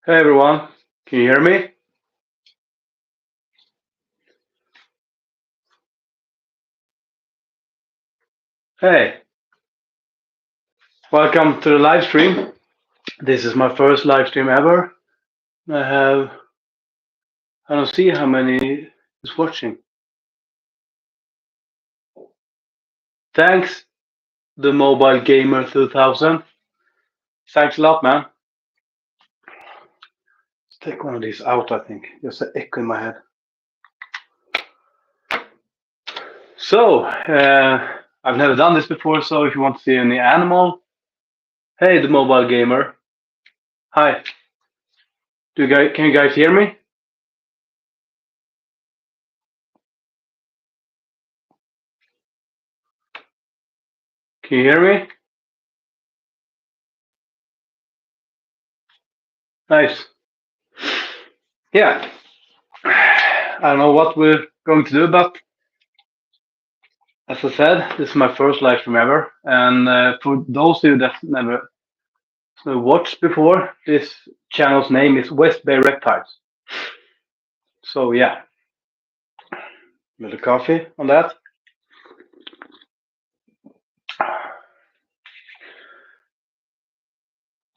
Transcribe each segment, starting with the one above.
Hey everyone, can you hear me? Hey, welcome to the live stream. This is my first live stream ever. I have, I don't see how many is watching. Thanks, the mobile gamer 2000. Thanks a lot, man. Let's take one of these out, I think. Just an echo in my head. So, I've never done this before, so if you want to see any animal, hey, the mobile gamer. Hi. Can you guys hear me? Can you hear me? Nice. Yeah. I don't know what we're going to do, but as I said, this is my first live stream ever. And for those of you that never watched before, this channel's name is West Bay Reptiles. So yeah, a little coffee on that.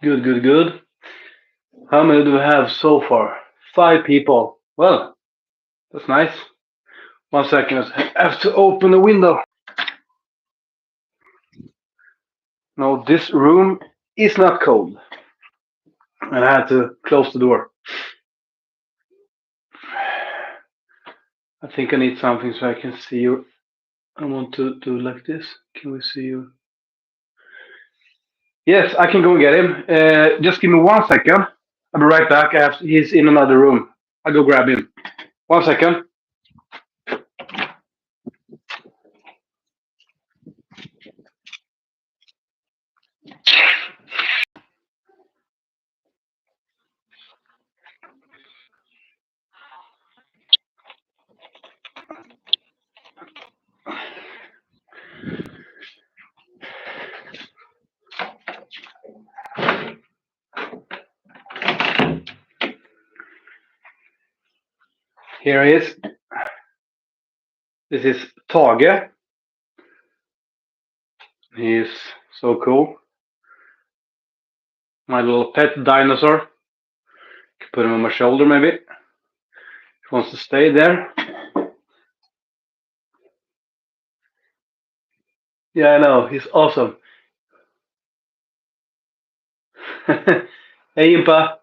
Good, good, good. How many do we have so far? 5 people. Well, that's nice. 1 second, I have to open the window. No, this room is not cold. And I had to close the door. I think I need something so I can see you. I want to do like this. Can we see you? Yes, I can go and get him. Just give me 1 second. I'll be right back. He's in another room. I'll go grab him. 1 second. Here he is. This is Tage. He's so cool. My little pet dinosaur. Can put him on my shoulder maybe. He wants to stay there. Yeah, I know. He's awesome. Hej Impa.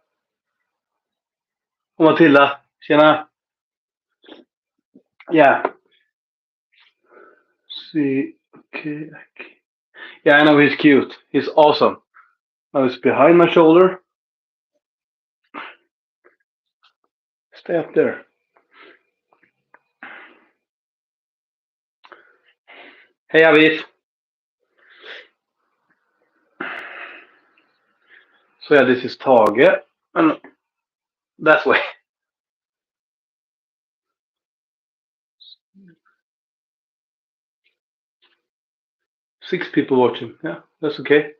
Och Matilda. Tjena. Yeah. See. Okay. Yeah, I know he's cute. He's awesome. Now he's behind my shoulder. Stay up there. Hey Avis. So yeah, this is Tage. And that way. 6 people watching. Yeah, that's okay.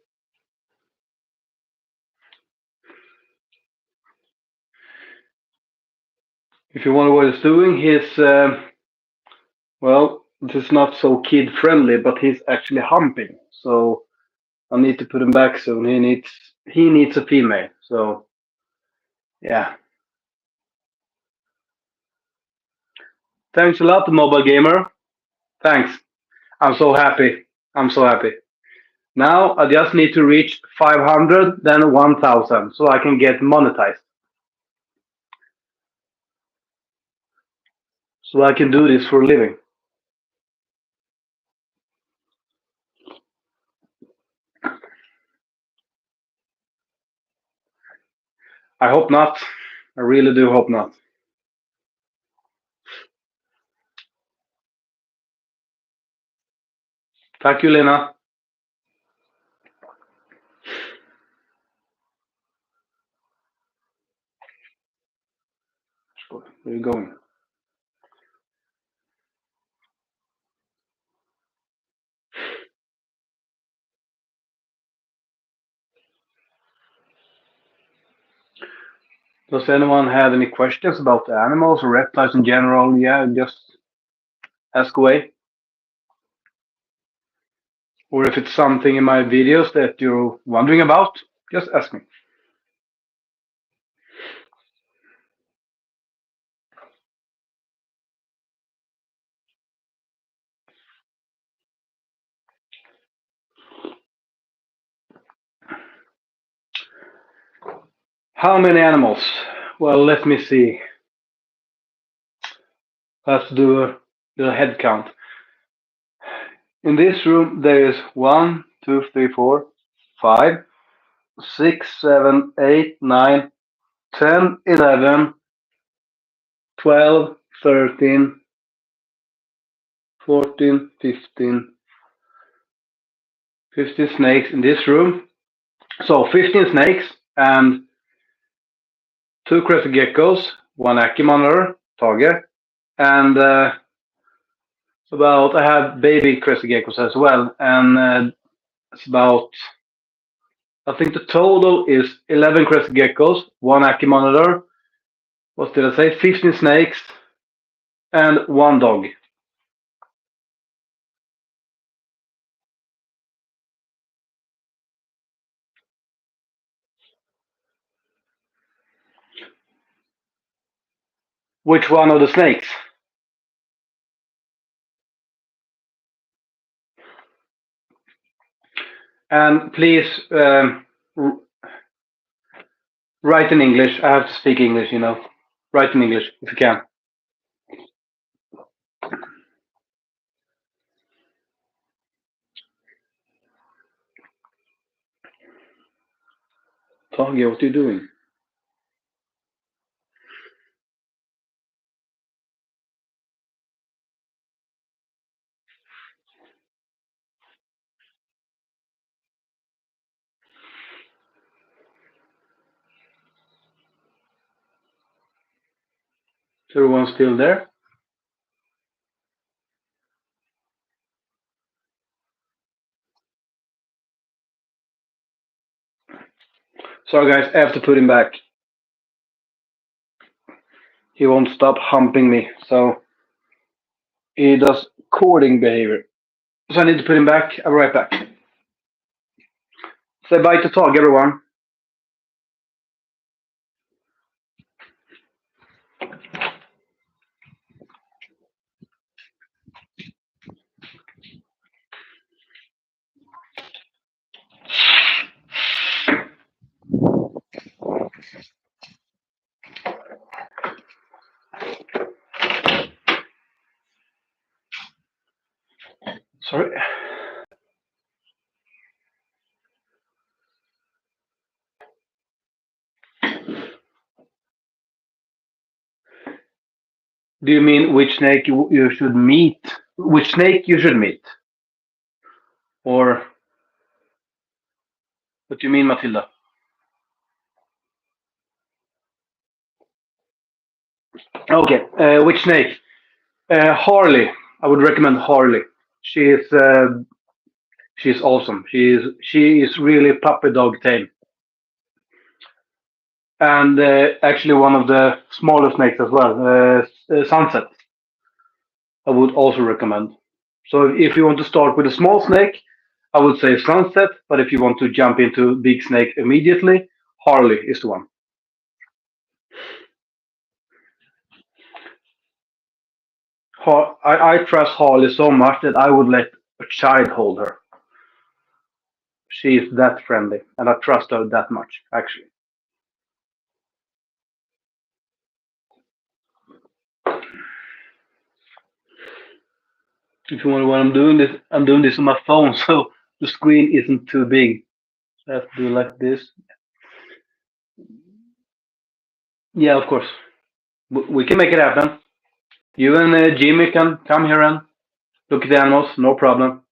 If you wonder what he's doing, well, this is not so kid friendly, but he's actually humping. So I need to put him back soon. He needs a female. So yeah. Thanks a lot, mobile gamer. Thanks. I'm so happy. I'm so happy. Now I just need to reach 500, then 1,000, so I can get monetized. So I can do this for a living. I hope not. I really do hope not. Thank you, Lena. Where are you going? Does anyone have any questions about the animals or reptiles in general? Yeah, just ask away. Or if it's something in my videos that you're wondering about, just ask me. How many animals? Well, let me see. I have to do a head count. In this room, there is 1, 2, 3, 4, 5, 6, 7, 8, 9, 10, 11, 12, 13, 14, 15, 15 snakes in this room. So 15 snakes and 2 crested geckos, 1 Aki monitor, Tage, and about I have baby crested geckos as well, and it's about I think the total is 11 crested geckos, 1 Aki monitor. What did I say? 15 snakes and 1 dog. Which one of the snakes? And please write in English. I have to speak English, you know. Write in English if you can. Tage, what are you doing? Is everyone still there? Sorry, guys, I have to put him back. He won't stop humping me, so he does courting behavior. So I need to put him back. I'll be right back. Say bye to Tage, everyone. Sorry. Do you mean which snake you should meet? Which snake you should meet? Or what do you mean, Matilda? Okay, which snake? Harley. I would recommend Harley. She is she's awesome. She is really puppy dog tail, and actually one of the smaller snakes as well. Sunset. I would also recommend. So if you want to start with a small snake, I would say Sunset. But if you want to jump into big snake immediately, Harley is the one. I trust Harley so much that I would let a child hold her. She is that friendly, and I trust her that much, actually. If you wonder why I'm doing this on my phone, so the screen isn't too big. I have to do like this. Yeah, of course. We can make it happen. You and Jimmy can come here and look at the animals, no problem.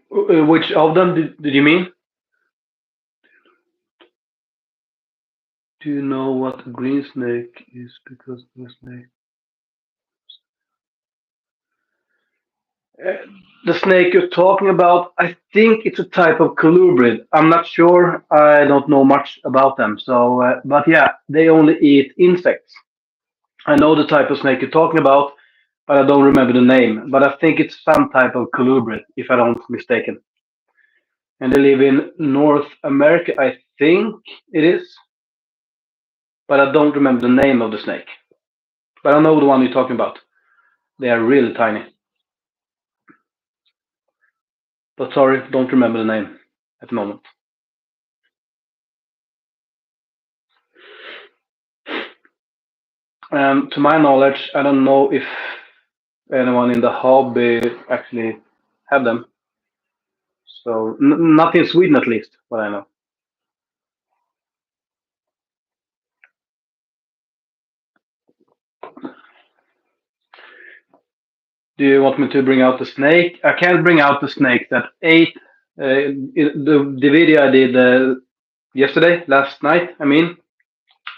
Which of them did you mean? Do you know what a green snake is? Because the snake. Uh, the snake you're talking about, I think it's a type of colubrid. I'm not sure. I don't know much about them. So, but yeah, they only eat insects. I know the type of snake you're talking about, but I don't remember the name. But I think it's some type of colubrid, if I don't mistaken. And they live in North America, I think it is, but I don't remember the name of the snake. But I know the one you're talking about. They are really tiny. But sorry, don't remember the name at the moment. To my knowledge, I don't know if anyone in the hobby actually have them. So not in Sweden, at least, what I know. Do you want me to bring out the snake? I can't bring out the snake that ate the video I did yesterday, last night. I mean,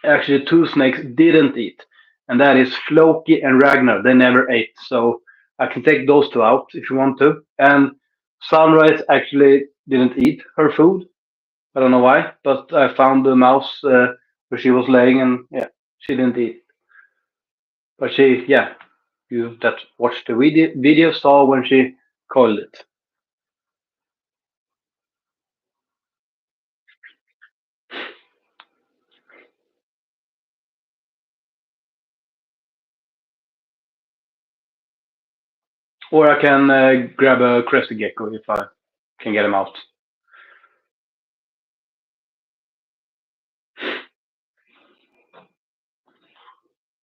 actually, two snakes didn't eat, and that is Floki and Ragnar. They never ate, so I can take those two out if you want to. And Sunrise actually didn't eat her food. I don't know why, but I found the mouse where she was laying, and yeah, she didn't eat. But she, yeah, you that watched the video saw when she coiled it. Or I can grab a crested gecko if I can get him out.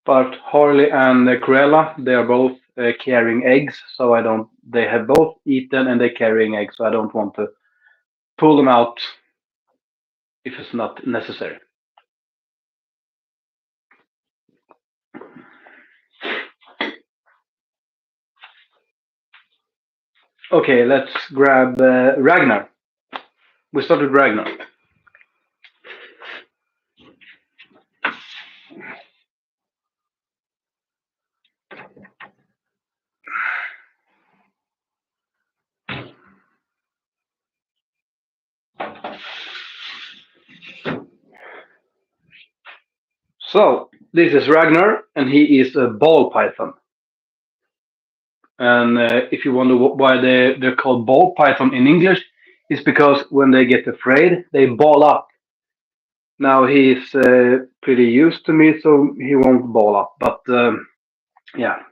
But Harley and Cruella, they are both carrying eggs, so I don't. They have both eaten and they're carrying eggs, so I don't want to pull them out if it's not necessary. Okay, let's grab Ragnar. We start with Ragnar. So this is Ragnar, and he is a ball python. And if you wonder why they're called ball python in English, it's because when they get afraid, they ball up. Now he's pretty used to me, so he won't ball up. But yeah,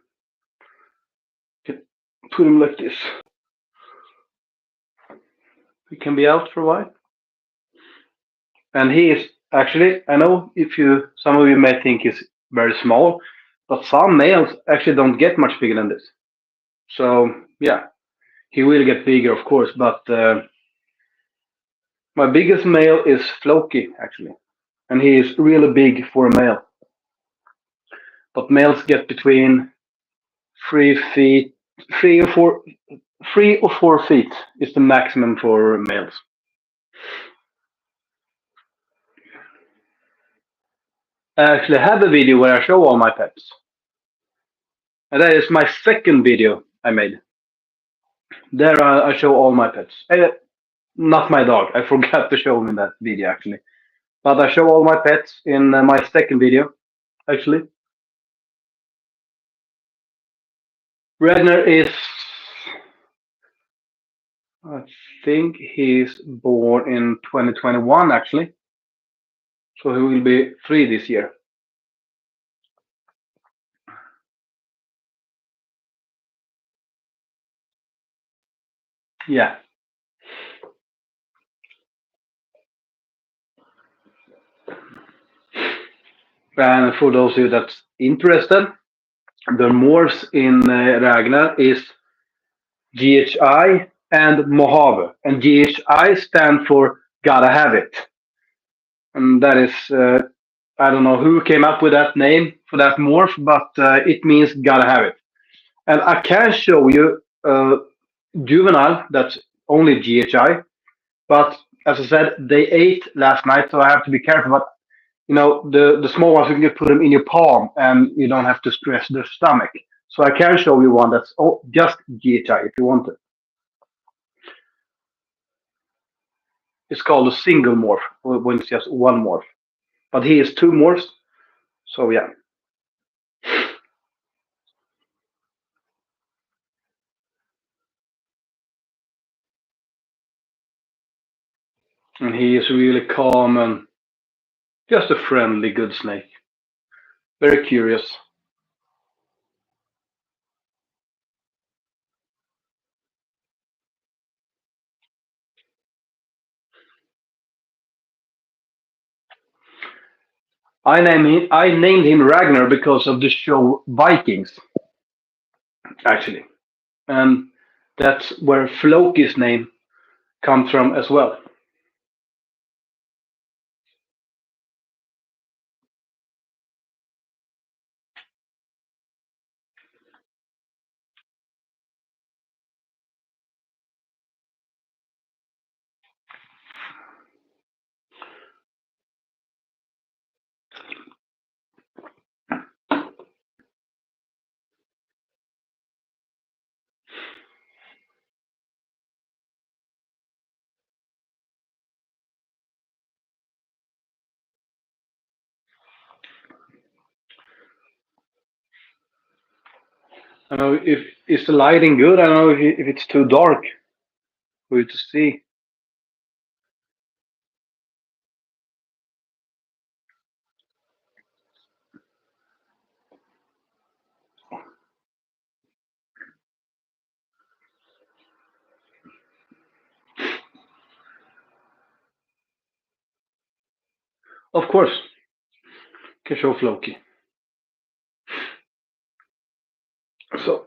put him like this. He can be out for a while. And he is actually, I know if you, some of you may think he's very small, but some males actually don't get much bigger than this. So yeah, he will get bigger, of course. But my biggest male is Floki, actually, and he is really big for a male. But males get between 3 feet, 3 or 4, 3 or 4 feet is the maximum for males. I actually have a video where I show all my pets. And that is my second video I made. There I show all my pets. Not my dog. I forgot to show him in that video actually. But I show all my pets in my second video actually. Ragnar is, I think he's born in 2021 actually. So he will be 3 this year. Yeah. And for those of you that's interested, the morphs in Ragnar is GHI and Mojave. And GHI stand for gotta have it. And that is, I don't know who came up with that name for that morph, but it means gotta have it. And I can show you juvenile that's only GHI, but as I said, they ate last night, so I have to be careful. But the small ones you can just put them in your palm, and you don't have to stress their stomach. So I can show you one that's just GHI if you want it. It's called a single morph when it's just one morph. But he is two morphs, so yeah. And he is really calm and just a friendly, good snake. Very curious. I named him Ragnar because of the show Vikings, actually. And that's where Floki's name comes from as well. I don't know if is the lighting good. I don't know if it's too dark for you to see. Of course, can show Floki. So,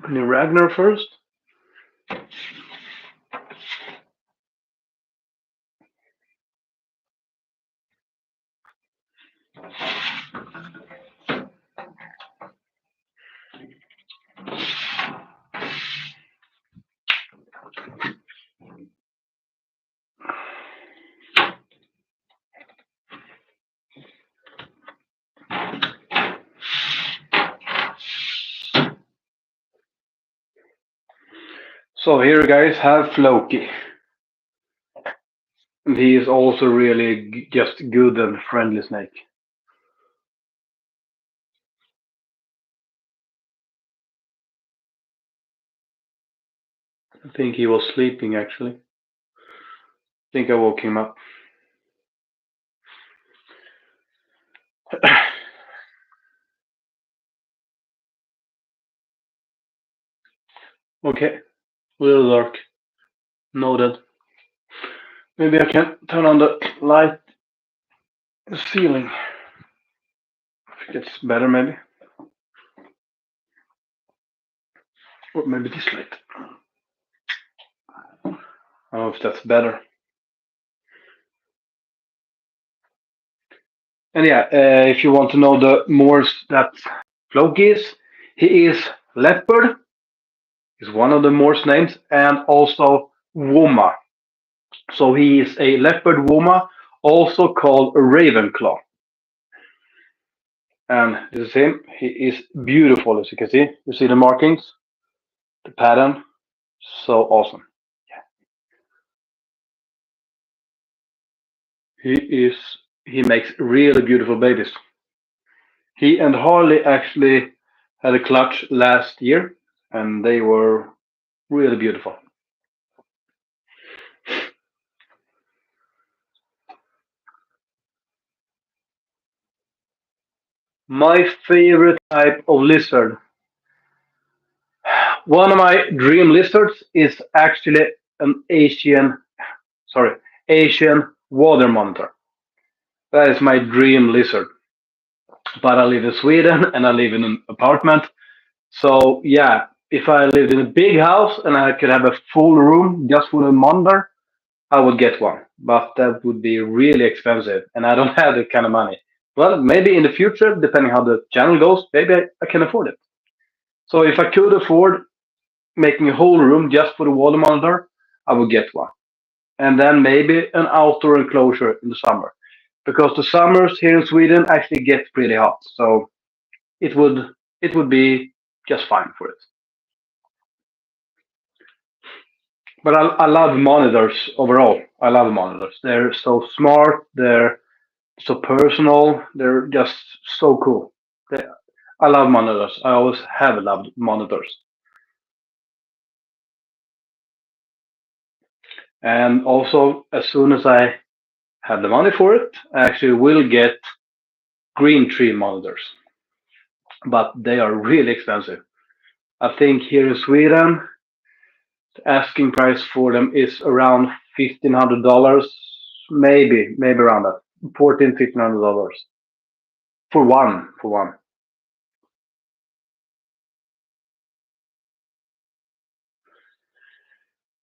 new Ragnar first. So here you guys have Floki. And he is also really just good and friendly snake. I think he was sleeping actually. I think I woke him up. Okay, a little dark. Noted. Maybe I can turn on the light in the ceiling. If it gets better maybe. Or maybe this light. I don't know if that's better. And yeah, if you want to know the Morse that Floki is, he is leopard, is one of the Morse names, and also Woma. So he is a leopard Woma, also called a Ravenclaw. And this is him. He is beautiful, as you can see. You see the markings, the pattern, so awesome. He is. He makes really beautiful babies. He and Harley actually had a clutch last year, and they were really beautiful. My favorite type of lizard. One of my dream lizards is actually an Asian water monitor. That is my dream lizard. But I live in Sweden and I live in an apartment. So yeah, if I lived in a big house and I could have a full room just for a monitor, I would get one. But that would be really expensive, and I don't have that kind of money. Well, maybe in the future, depending how the channel goes, maybe I can afford it. So if I could afford making a whole room just for the water monitor, I would get one. And then maybe an outdoor enclosure in the summer. Because the summers here in Sweden actually get pretty hot. So it would it would be just fine for it. But I love monitors overall. I love monitors. They're so smart. They're so personal. They're just so cool. They, I love monitors. I always have loved monitors. And also, as soon as I have the money for it, I actually will get green tree monitors. But they are really expensive. I think here in Sweden, the asking price for them is around $1,500, maybe around that, 14, $1,500 for one. For one.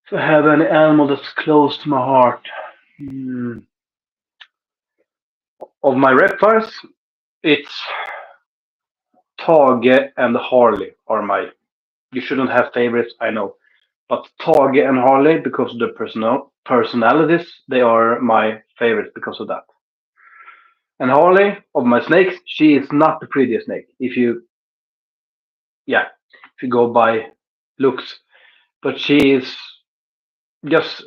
If I have any animal that's close to my heart, hmm, of my reptiles, it's Tage and Harley are my. You shouldn't have favorites, I know, but Tage and Harley, because of their personalities, they are my favorites because of that. And Harley, of my snakes, she is not the prettiest snake. Yeah, if you go by looks, but she is just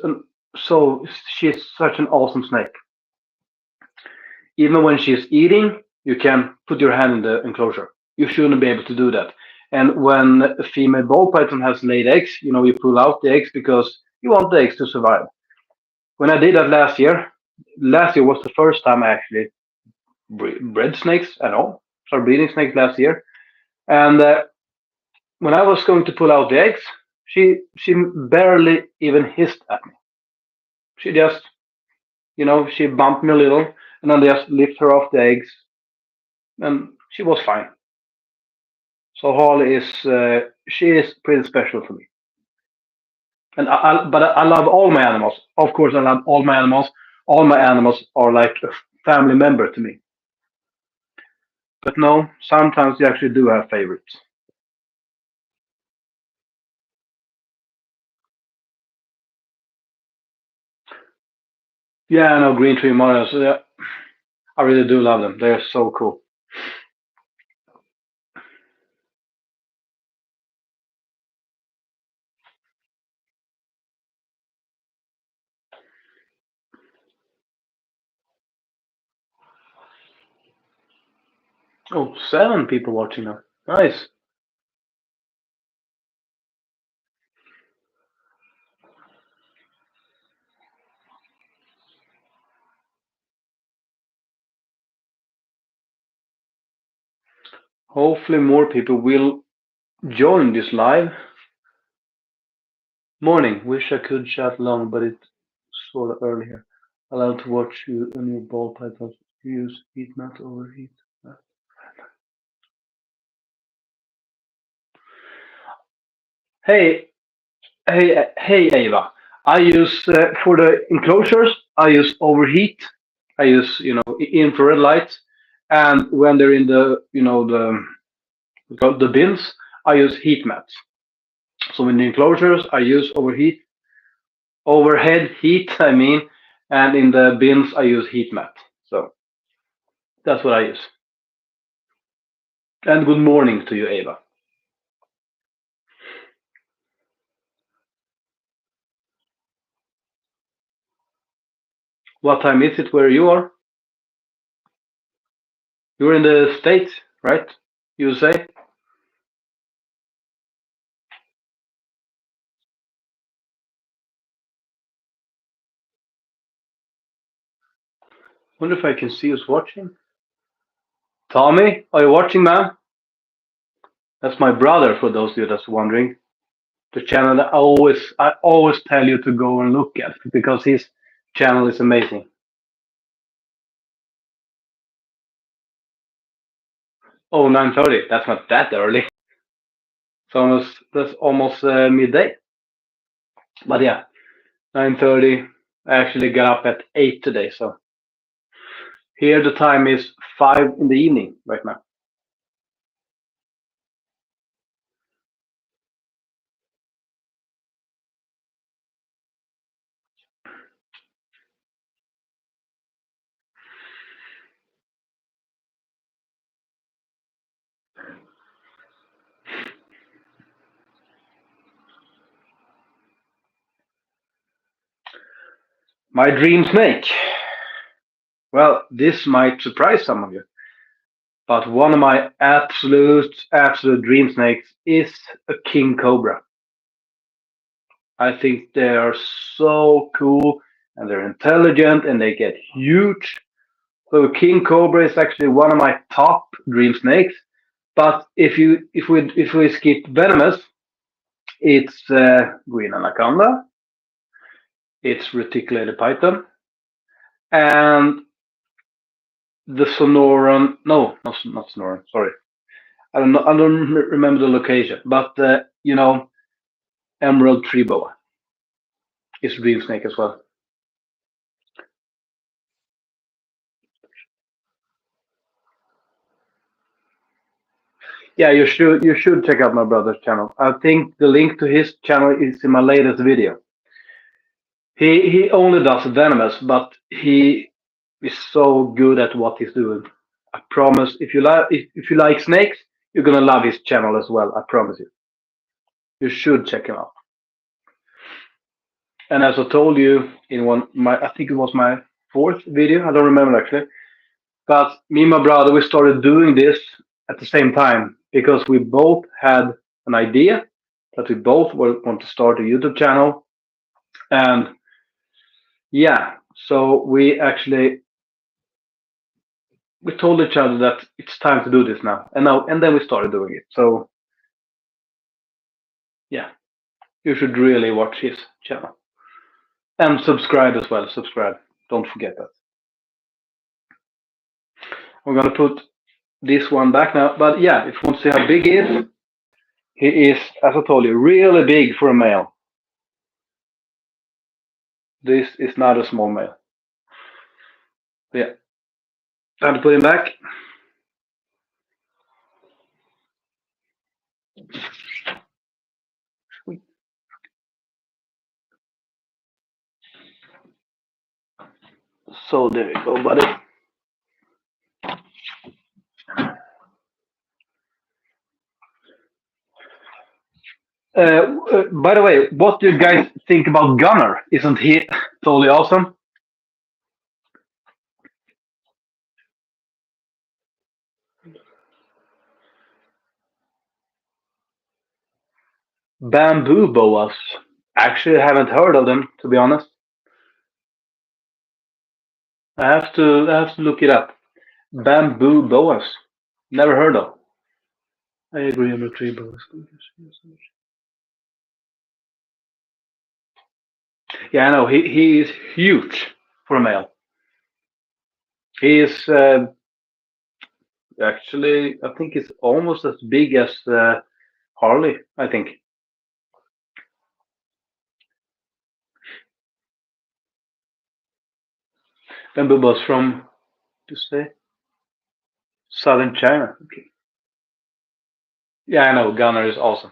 so she's such an awesome snake. Even when she's eating, you can put your hand in the enclosure. You shouldn't be able to do that. And when a female ball python has laid eggs, you pull out the eggs because you want the eggs to survive. When I did that last year was the first time I actually bred snakes at all. Started breeding snakes last year. And when I was going to pull out the eggs, she barely even hissed at me. She just, she bumped me a little, and then I just lift her off the eggs, and she was fine. So Harley she is pretty special for me. And but I love all my animals. Of course, I love all my animals. All my animals are like a family member to me. But no, sometimes you actually do have favorites. Yeah, I know green tree monitors. Yeah, I really do love them. They're so cool. Oh, 7 people watching now. Nice. Hopefully, more people will join this live. Morning. Wish I could chat long, but it's sort of early here. Allowed to watch you and your ball pythons. You use heat mat over heat mat. Hey, hey, Eva. I use for the enclosures. I use overheat. I use infrared lights, and when they're in the bins, I use heat mats. So in the enclosures, I use overhead heat. I mean, and in the bins, I use heat mat. So that's what I use. And good morning to you, Eva. What time is it where you are? You're in the States, right? USA. Wonder if I can see who's watching. Tommy, are you watching, man? That's my brother. For those of you that's wondering, the channel that I always tell you to go and look at because his channel is amazing. Oh, 9:30. That's not that early. That's almost midday. But yeah, 9:30. I actually got up at 8 today, so here the time is 5 in the evening right now. My dream snake. Well, this might surprise some of you, but one of my absolute dream snakes is a king cobra. I think they are so cool and they're intelligent and they get huge. So king cobra is actually one of my top dream snakes. But if we skip venomous, it's green anaconda, it's reticulated python, and the Sonoran. No, not Sonoran. Sorry, I don't know. I don't remember the location, but emerald tree boa is dream snake as well. Yeah, you should check out my brother's channel. I think the link to his channel is in my latest video. He only does venomous, but he is so good at what he's doing. I promise. If you like snakes, you're gonna love his channel as well. I promise you. You should check him out. And as I told you in I think it was my fourth video. I don't remember actually. But me and my brother, we started doing this at the same time because we both had an idea that we both want to start a YouTube channel. And yeah, so we told each other that it's time to do this now. And then we started doing it. So yeah, you should really watch his channel. And subscribe as well. Subscribe. Don't forget that. I'm gonna put this one back now. But yeah, if you want to see how big he is, as I told you, really big for a male. This is not a small male. Yeah, time to put him back. So there you go, buddy. By the way, what do you guys think about Gunner? Isn't he totally awesome? Bamboo boas. Actually, I haven't heard of them, to be honest. I have to look it up. Bamboo boas. Never heard of. I agree on the tree boas. Yeah, I know. He is huge for a male. He is actually, I think it's almost as big as Harley. I think. Bamboo boas from, to say, southern China. Okay. Yeah, I know. Gunner is awesome.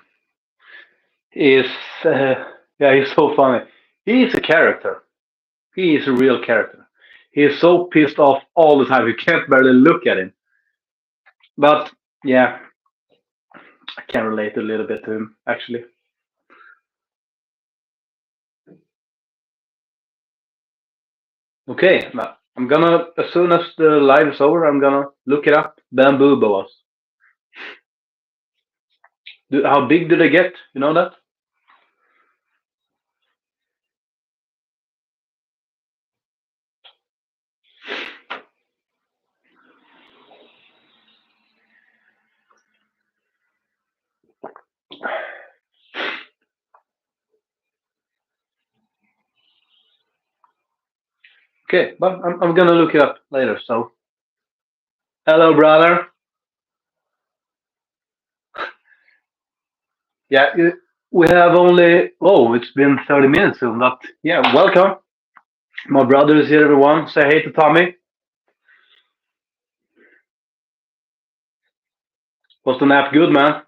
He is, yeah, he's so funny. He is a character. He is a real character. He is so pissed off all the time. You can't barely look at him. But yeah, I can relate a little bit to him actually. Okay, now I'm gonna as soon as the live is over, I'm gonna look it up. Bamboo boas. How big do they get? You know that? Okay, but I'm gonna look it up later. So, hello, brother. Yeah, we have only. Oh, it's been 30 minutes soon. But yeah, welcome. My brother is here, everyone. Say hey to Tommy. Was the nap good, man?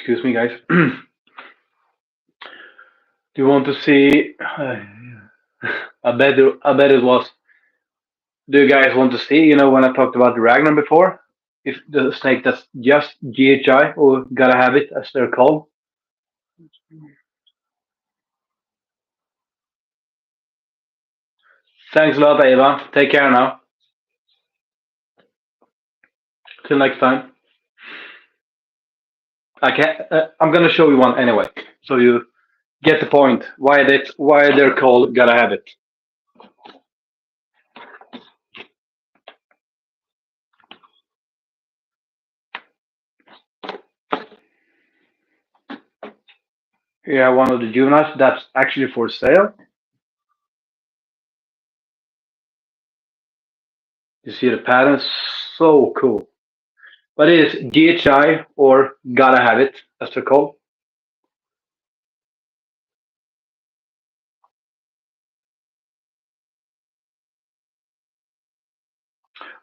Excuse me, guys. Do you want to see? I bet it was. Do you guys want to see? You know, when I talked about the Ragnar before, if the snake that's just GHI or gotta have it as they're called. Thanks a lot, Eva. Take care now. Till next time. I can. I'm gonna show you one anyway, so you get the point. Why they're called gotta have it. Yeah, one of the juveniles that's actually for sale. You see the pattern, so cool. But it is GHI or gotta have it, as they're called.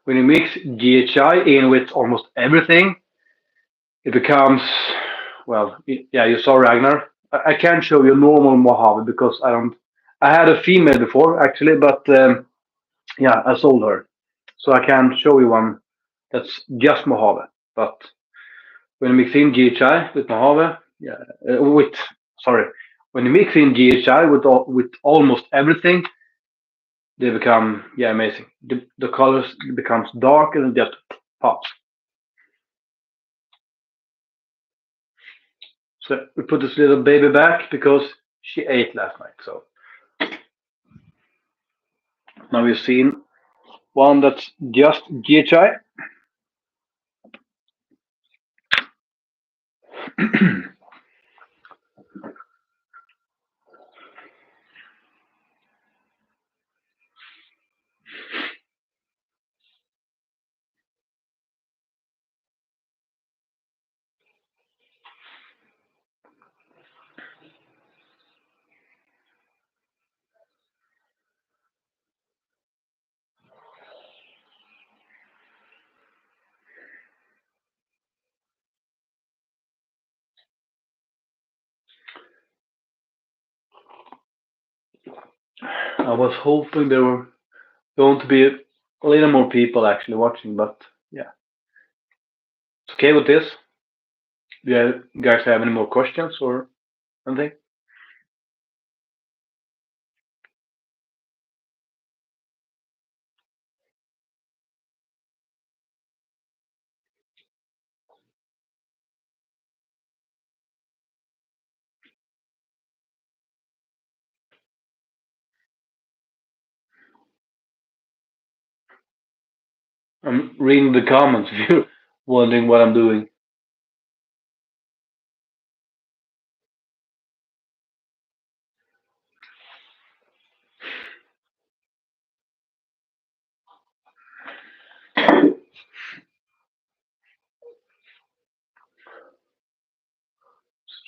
When you mix GHI in with almost everything, it becomes, well, yeah, you saw Ragnar. I can't show you normal Mojave because I don't. I had a female before actually, but yeah, I sold her, so I can't show you one that's just Mojave. But when you mix in GHI with Mojave, yeah, with sorry, when you mix in GHI with almost everything, they become yeah amazing. The colors becomes dark and it just pops. So we put this little baby back because she ate last night. So now we've seen one that's just GHI. I was hoping there were going to be a little more people actually watching, but yeah, it's okay with this. Do you guys have any more questions or anything? I'm reading the comments if you're wondering what I'm doing.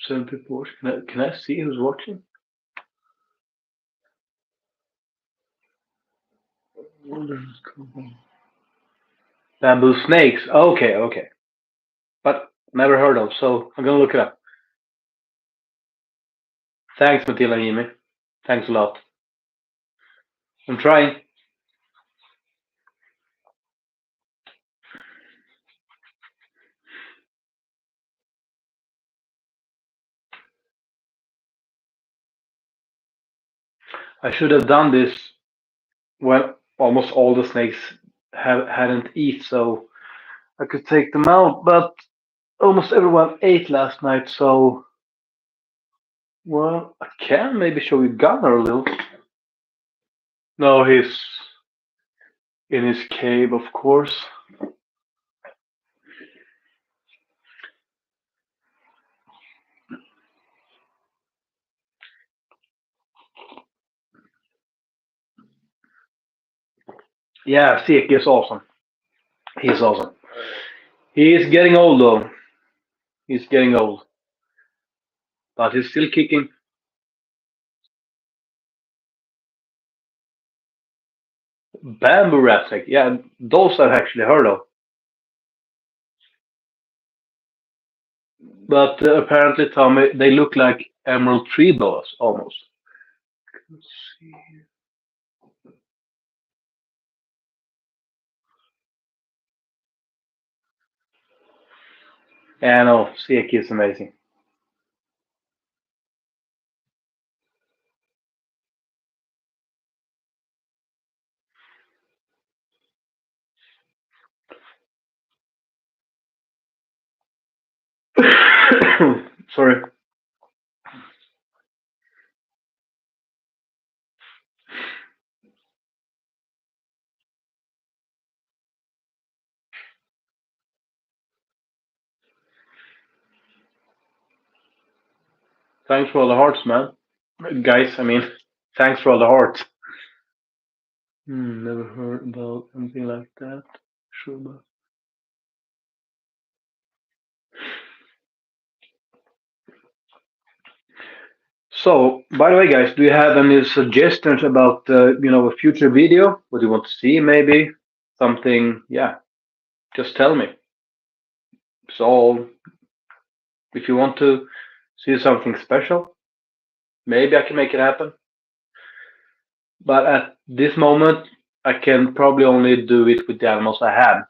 Some people watch. Can I see who's watching? Bamboo snakes. Okay, okay. But never heard of, so I'm gonna look it up. Thanks, Matilda and Jimmy. Thanks a lot. I'm trying. I should have done this when almost all the snakes hadn't eat, so I could take them out. But almost everyone ate last night, so well, I can maybe show you Gunnar a little. No, he's in his cave, of course. Yeah, Sek is awesome. He's awesome. He is getting old though. He's getting old, but he's still kicking. Bamboo rat snake. Yeah, those I've actually heard of. But apparently, Tommy, they look like emerald tree boas almost. Let's see. Yeah, no, Seki is amazing. Sorry. Thanks for all the hearts, man. Guys, I mean, thanks for all the hearts. Never heard about anything like that. Sure, but. So, by the way, guys, do you have any suggestions about a future video? What you want to see, maybe something? Yeah, just tell me. So, if you want to see something special, maybe I can make it happen. But at this moment, I can probably only do it with the animals I have.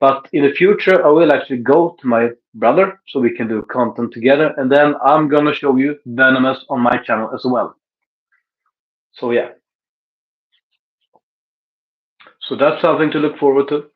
But in the future, I will actually go to my brother so we can do content together, and then I'm gonna show you venomous on my channel as well. So yeah, so that's something to look forward to.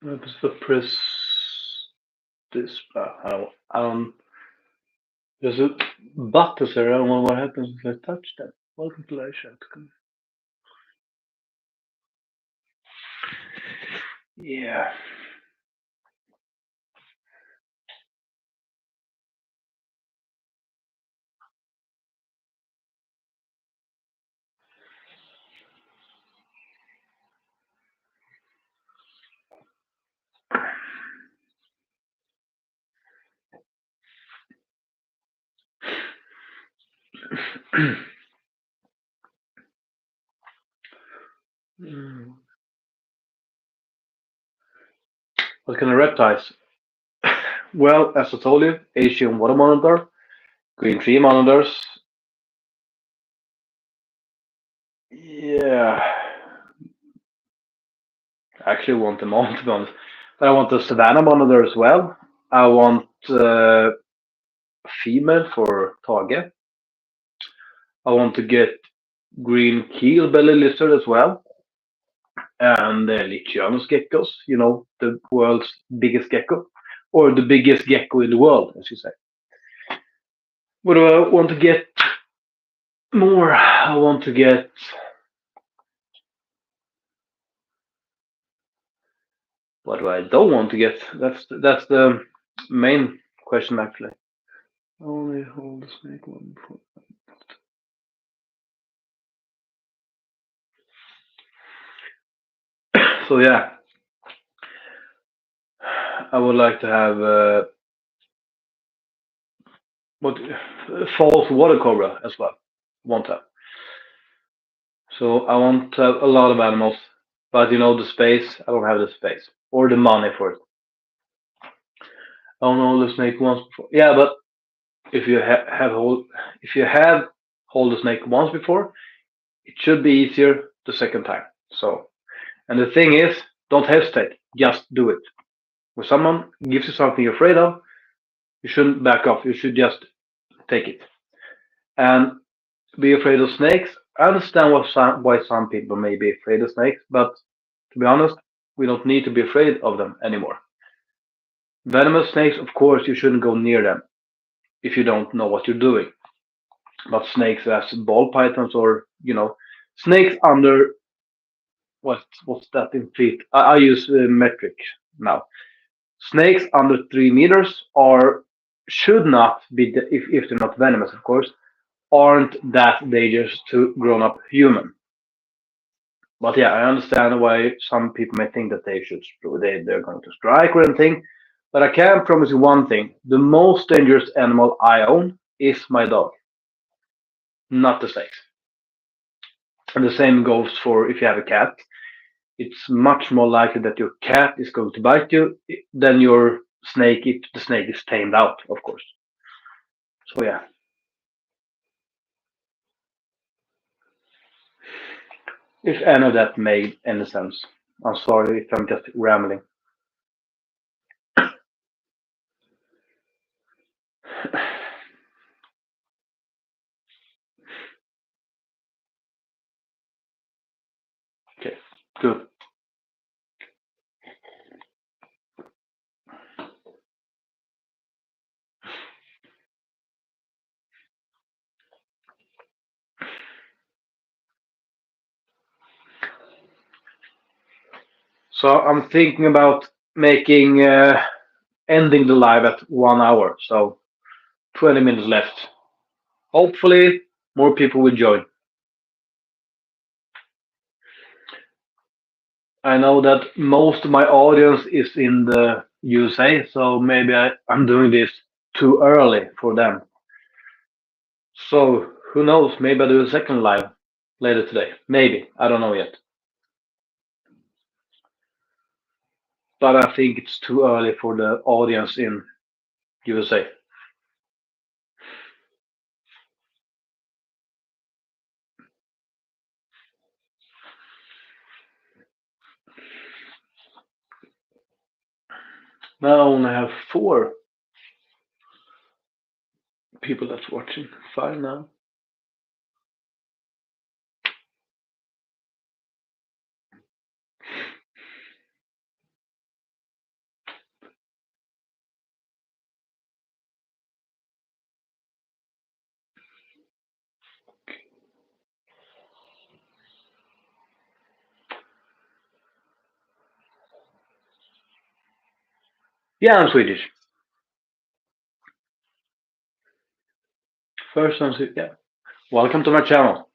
Let's press this. I don't. There's a button there. I don't know what happens if I touch that. Welcome to live chat. Yeah. Hmm. What kind of reptiles? Well, as I told you, Asian water monitor, green tree monitors. Yeah, I actually want them all to be honest. But I want the Savannah monitor as well. I want a female for Tage. I want to get green keel belly lizard as well. And Lichianus geckos, the world's biggest gecko. Or the biggest gecko in the world, as you say. What do I want to get more? I want to get. What do I don't want to get? That's the main question actually. Only hold the snake one before. So yeah, I would like to have what false water cobra as well. Want that. So I want to have a lot of animals, but the space. I don't have the space or the money for it. I don't hold the snake once before. Yeah, but if you if you have hold the snake once before, it should be easier the second time. So, and the thing is, don't hesitate. Just do it. When someone gives you something you're afraid of, you shouldn't back off. You should just take it. And be afraid of snakes. I understand why some people may be afraid of snakes, but to be honest, we don't need to be afraid of them anymore. Venomous snakes, of course, you shouldn't go near them if you don't know what you're doing. But snakes as ball pythons or snakes under what's that in feet? I use metric now. Snakes under 3 meters are should not be if they're not venomous, of course. aren't that dangerous to grown-up human. But yeah, I understand why some people may think that they're going to strike or anything. But I can promise you one thing: the most dangerous animal I own is my dog, not the snakes. And the same goes for if you have a cat. It's much more likely that your cat is going to bite you than your snake if the snake is tamed out, of course. So yeah, if any of that made any sense. I'm sorry if I'm just rambling. Okay, good. So I'm thinking about making ending the live at 1 hour. So 20 minutes left. Hopefully, more people will join. I know that most of my audience is in the USA, so maybe I'm doing this too early for them. So who knows? Maybe I'll do a second live later today. Maybe. I don't know yet. But I think it's too early for the audience in USA. Now I only have 4 people that's watching. 5 now. Yeah, I'm Swedish. First I'm Swedish. Yeah. Welcome to my channel.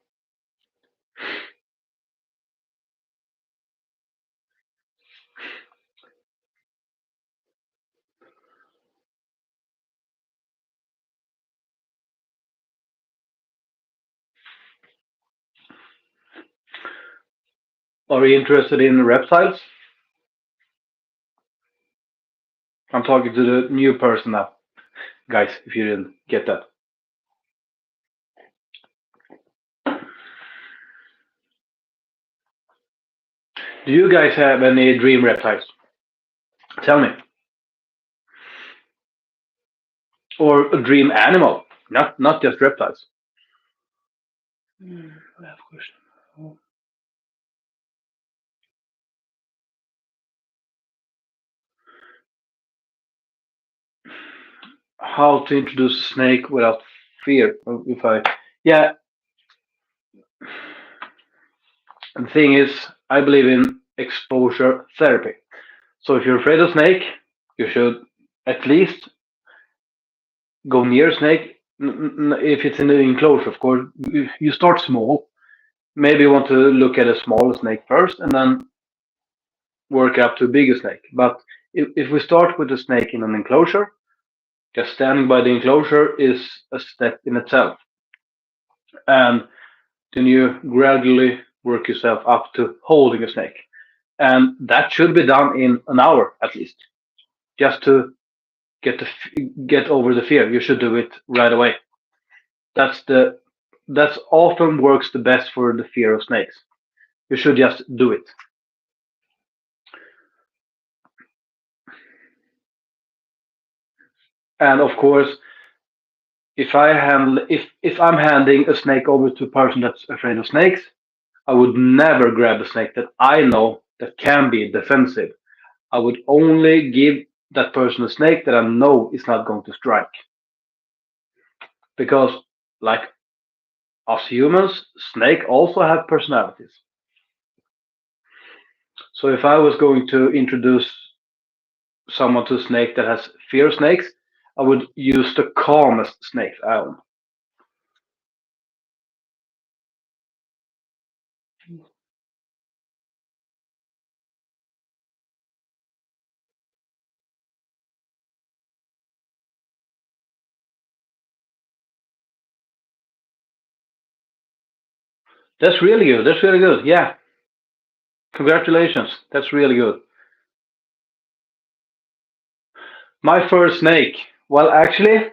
Are you interested in reptiles? I'm talking to the new person now, guys, if you didn't get that. Do you guys have any dream reptiles? Tell me. Or a dream animal, not just reptiles. I have a question. How to introduce a snake without fear? If I, yeah, the thing is, I believe in exposure therapy. So if you're afraid of snake, you should at least go near a snake. If it's in the enclosure, of course, you start small. Maybe you want to look at a smaller snake first, and then work up to a bigger snake. But if we start with a snake in an enclosure, just standing by the enclosure is a step in itself. And then you gradually work yourself up to holding a snake. And that should be done in an hour at least, just to get over the fear. You should do it right away. That's the that's often works the best for the fear of snakes. You should just do it. And of course, if I'm handing a snake over to a person that's afraid of snakes, I would never grab a snake that I know that can be defensive. I would only give that person a snake that I know is not going to strike. Because like us humans, snake also have personalities. So if I was going to introduce someone to a snake that has fear of snakes, I would use the calmest snake I own. That's really good. That's really good. Yeah. Congratulations. That's really good. My first snake. Well, actually,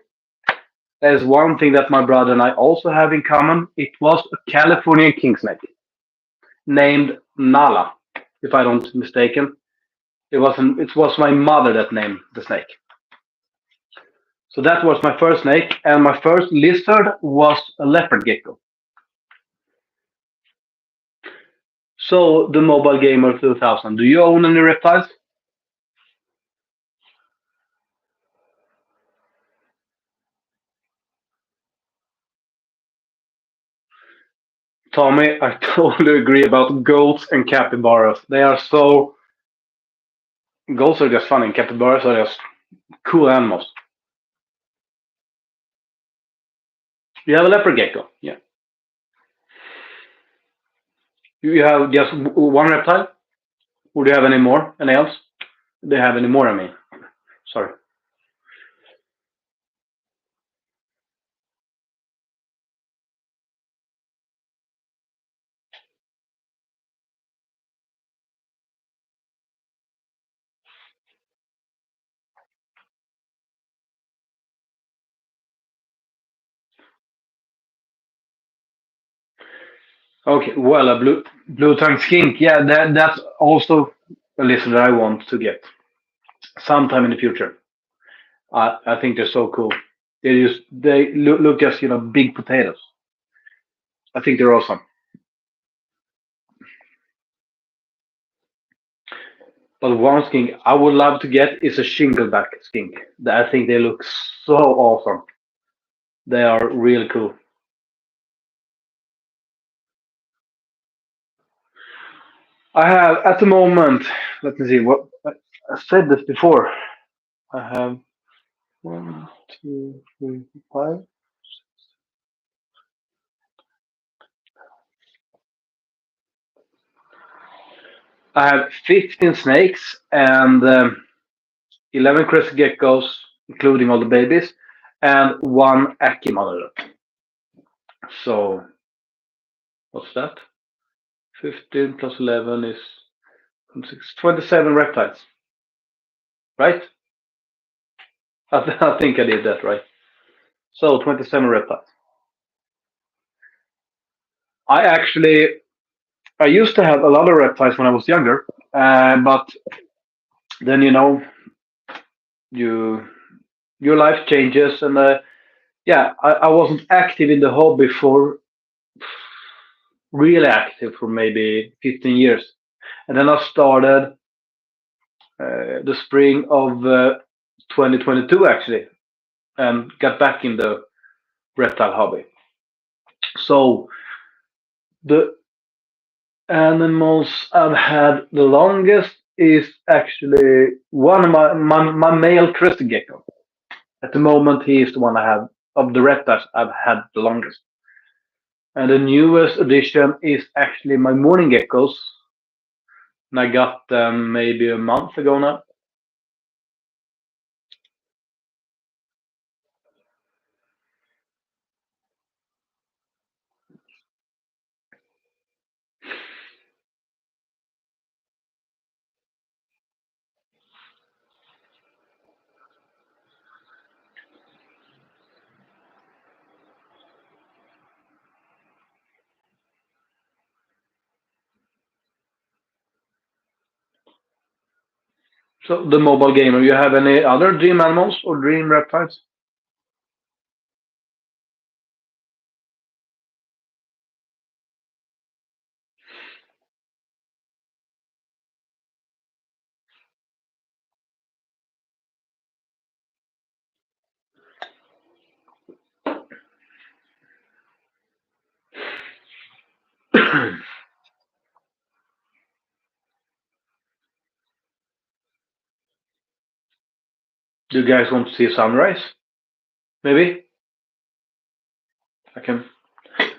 there's one thing that my brother and I also have in common. It was a Californian king snake named Nala, if I don't mistaken. It was my mother that named the snake. So that was my first snake, and my first lizard was a leopard gecko. So the mobile gamer 2000. Do you own any reptiles? Tommy, I totally agree about goats and capybaras. They are so goats are just fun, and capybaras are just cool animals. You have a leopard gecko. Yeah. You have just one reptile, or do you have any more? Any else? Do you have any more? I mean, sorry. Okay. Well, a blue tongue skink. Yeah, that's also a lizard that I want to get sometime in the future. I think they're so cool. They look just big potatoes. I think they're awesome. But one skink I would love to get is a shingleback skink. I think they look so awesome. They are really cool. I have at the moment. Let me see. What I said this before. I have one, two, three, five. I have 15 snakes and 11 crescent geckos, including all the babies, and one Aki mother. So what's that? 15 plus 11 is 27 reptiles, right? I think I did that right. So 27 reptiles. I actually I used to have a lot of reptiles when I was younger, but then you your life changes, and yeah, I wasn't active in the hobby for really active for maybe 15 years, and then I started the spring of 2022 actually, and got back in the reptile hobby. So the animals I've had the longest is actually one of my male crested gecko. At the moment, he is the one I have of the reptiles I've had the longest. And the newest addition is actually my morning geckos. And I got them maybe a month ago now. So the mobile gamer, you have any other dream animals or dream reptiles? Do you guys want to see a sunrise? Maybe I can.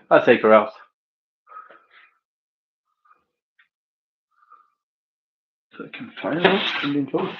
I'll take her out so I can find out and enjoy.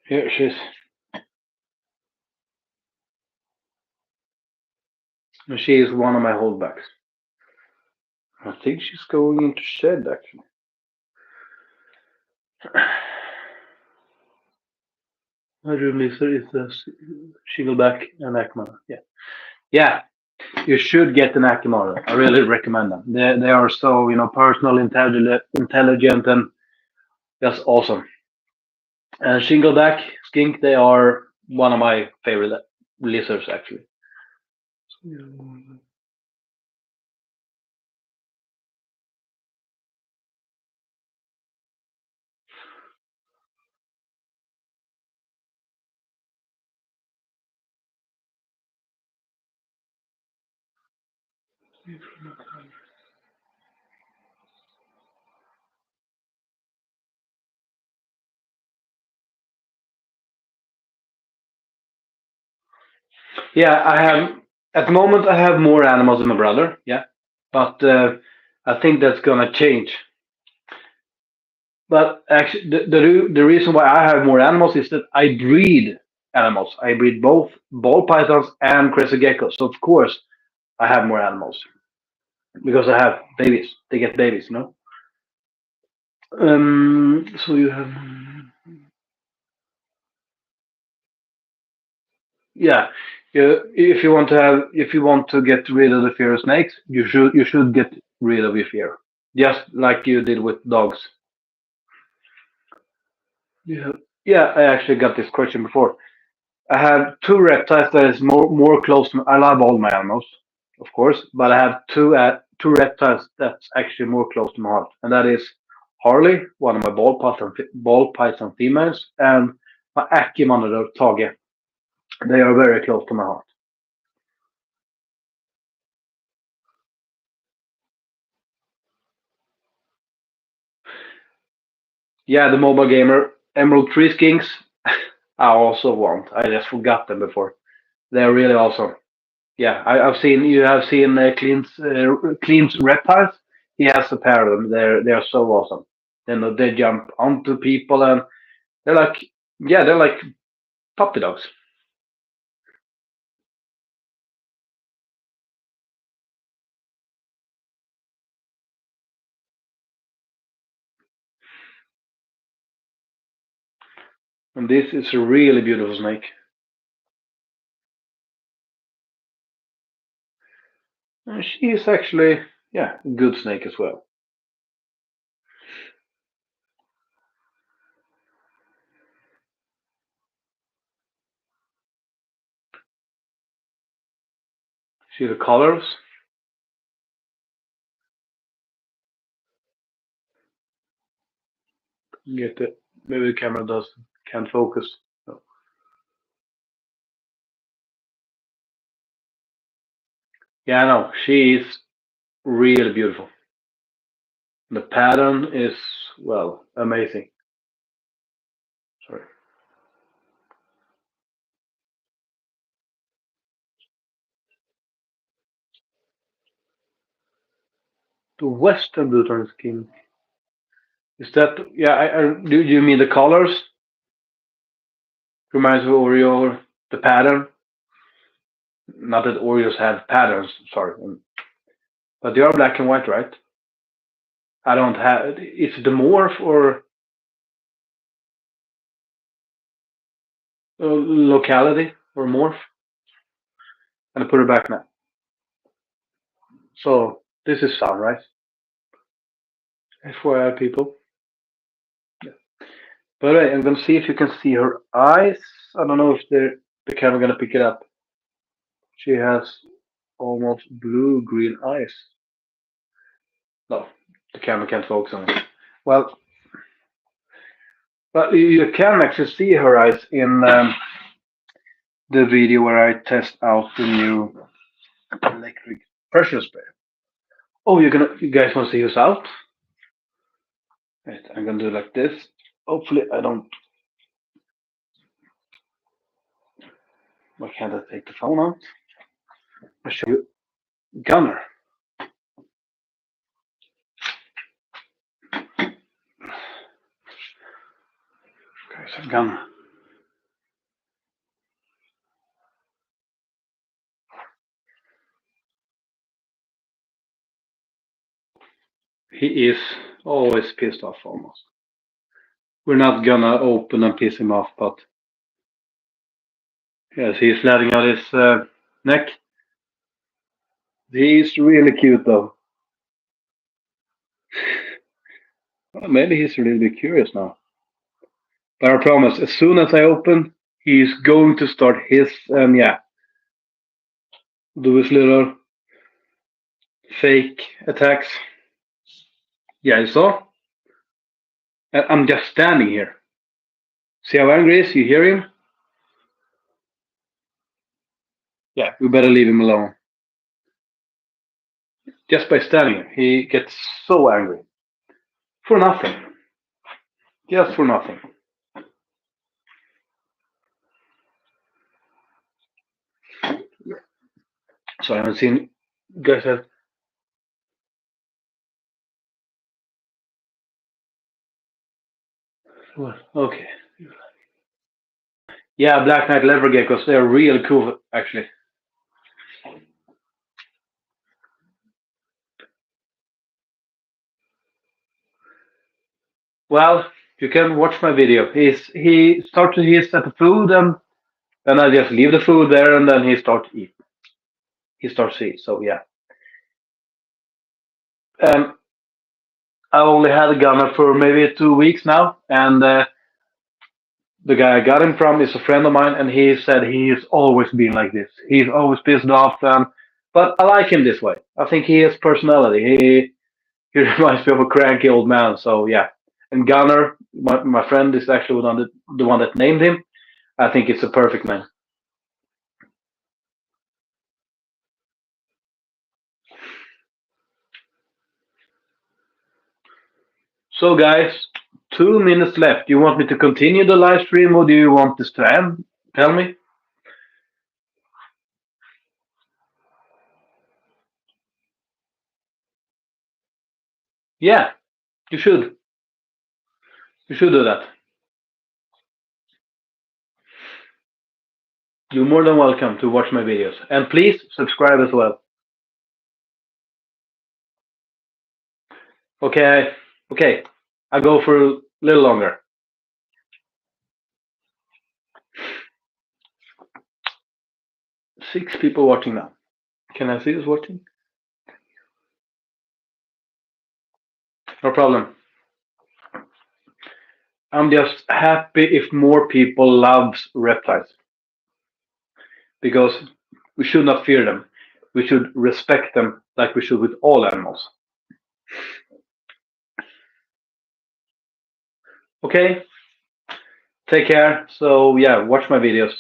Here she is. And she is one of my holdbacks. I think she's going into shed actually. My room lizard is a shingleback and Akmar. Yeah. Yeah, you should get an Akimara. I really recommend them. They are so personal, intelligent, and just awesome. And shingleback skink, they are one of my favorite lizards actually. Yeah, I have at the moment I have more animals than my brother. Yeah, but I think that's gonna change. But actually, the reason why I have more animals is that I breed animals. I breed both ball pythons and crescent geckos. So of course I have more animals because I have babies. They get babies. So you have, yeah. If you want to get rid of the fear of snakes, you should get rid of your fear, just like you did with dogs. Yeah, yeah. I actually got this question before. I have two reptiles that is more close to. I love all my animals, of course, but I have two reptiles that's actually more close to my heart, and that is Harley, one of my ball python females, and my Aki monitor Tage. They are very close to my heart. Yeah, the mobile gamer Emerald Tree Skinks. I also want. I just forgot them before. They're really awesome. Yeah, I've seen you have seen Clint's reptiles. He has a pair of them. They're so awesome. They jump onto people and they're like they're like puppy dogs. And this is a really beautiful snake. And she is actually a good snake as well. See the colors? Get it? Maybe the camera does can't focus. No. Yeah, I know. She is really beautiful. The pattern is amazing. Sorry. The Western Blue skin. Is that do you mean the colors? Reminds me of Oreo or the pattern? Not that Oreos have patterns, sorry. But they are black and white, right? I don't have. Is it the morph or locality or morph? And I put it back now. So this is sunrise. FYI, people. Yeah. But I'm gonna see if you can see her eyes. I don't know if the camera gonna pick it up. She has almost blue-green eyes. No, the camera can't focus on it. Well, but you can actually see her eyes in the video where I test out the new electric pressure sprayer. Oh, you guys want to see who's out? Right, I'm gonna do it like this. Hopefully, I don't. Why can't I take the phone out? I'll show you Gunner. Okay, so Gunner. He is always pissed off almost. We're not gonna open and piss him off, but yes, he's letting out his neck. He's really cute though. Well, maybe he's a little bit curious now. But I promise, as soon as I open, he's going to start his yeah, do his little fake attacks. Yeah, you saw? I'm just standing here. See how angry he is? You hear him? Yeah, we better leave him alone. Just by standing here, he gets so angry. For nothing. Just for nothing. So I haven't seen guys have. What? Okay. Yeah, Black Knight lever geckos, they're really cool actually. Well, you can watch my video. He starts to hiss at the food and then I just leave the food there and then he starts to eat. He starts to eat, so yeah. Um, I only had a gunner for maybe 2 weeks now, and the guy I got him from is a friend of mine, and he said he's always been like this. He's always pissed off, and but I like him this way. I think he has personality. He reminds me of a cranky old man. So yeah, and Gunner, my friend, is actually the one that named him. I think it's a perfect man. So guys, 2 minutes left. Do you want me to continue the live stream, or do you want this to end? Tell me. Yeah, you should. You should do that. You're more than welcome to watch my videos. And please subscribe as well. Okay, okay. I'll go for a little longer. 6 people watching now. Can I see who's watching? No problem. I'm just happy if more people loves reptiles because we should not fear them. We should respect them like we should with all animals. Okay, take care. So yeah, watch my videos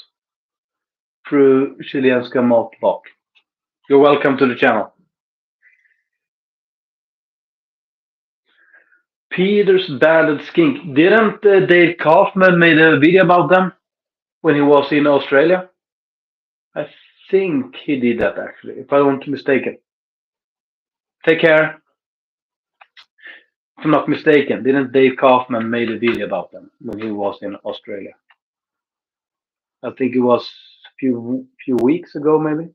through Chilenska Matbak. You're welcome to the channel. Peter's Banded Skink. Didn't Dave Kaufman made a video about them when he was in Australia? I think he did that actually, if I'm not mistaken. Take care. If I'm not mistaken, didn't Dave Kaufman made a video about them when he was in Australia? I think it was a few weeks ago, maybe.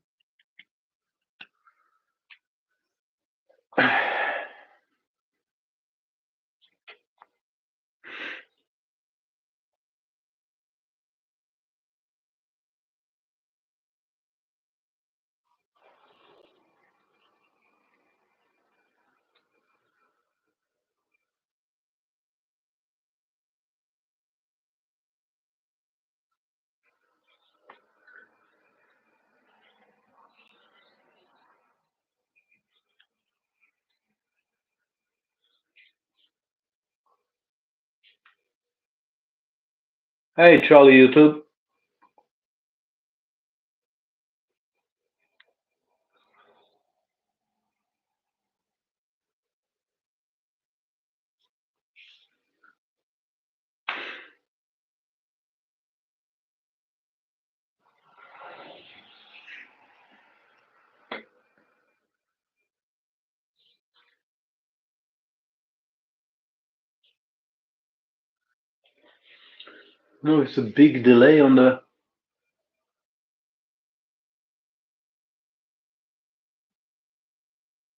Hey, Charlie YouTube. No, it's a big delay on the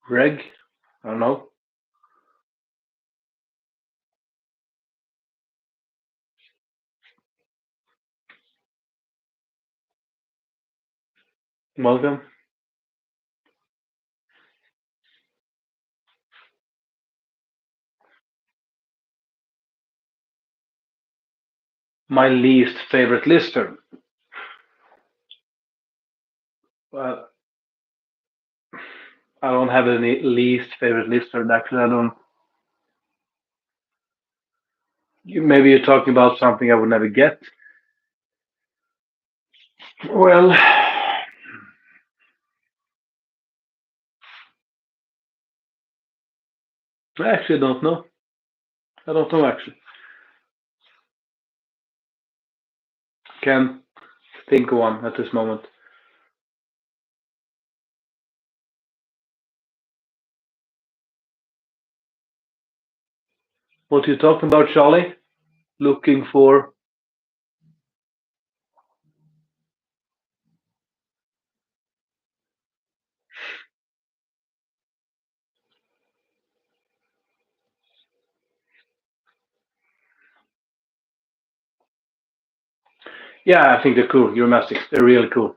reg. I don't know. Welcome. My least favorite lister. Well, I don't have any least favorite lister. Actually, I don't. Maybe you're talking about something I would never get. Well, I actually don't know. I don't know actually. Can't think of one at this moment. What you talking about, Charlie? Looking for? Yeah, I think they're cool. Euromastics. They're really cool.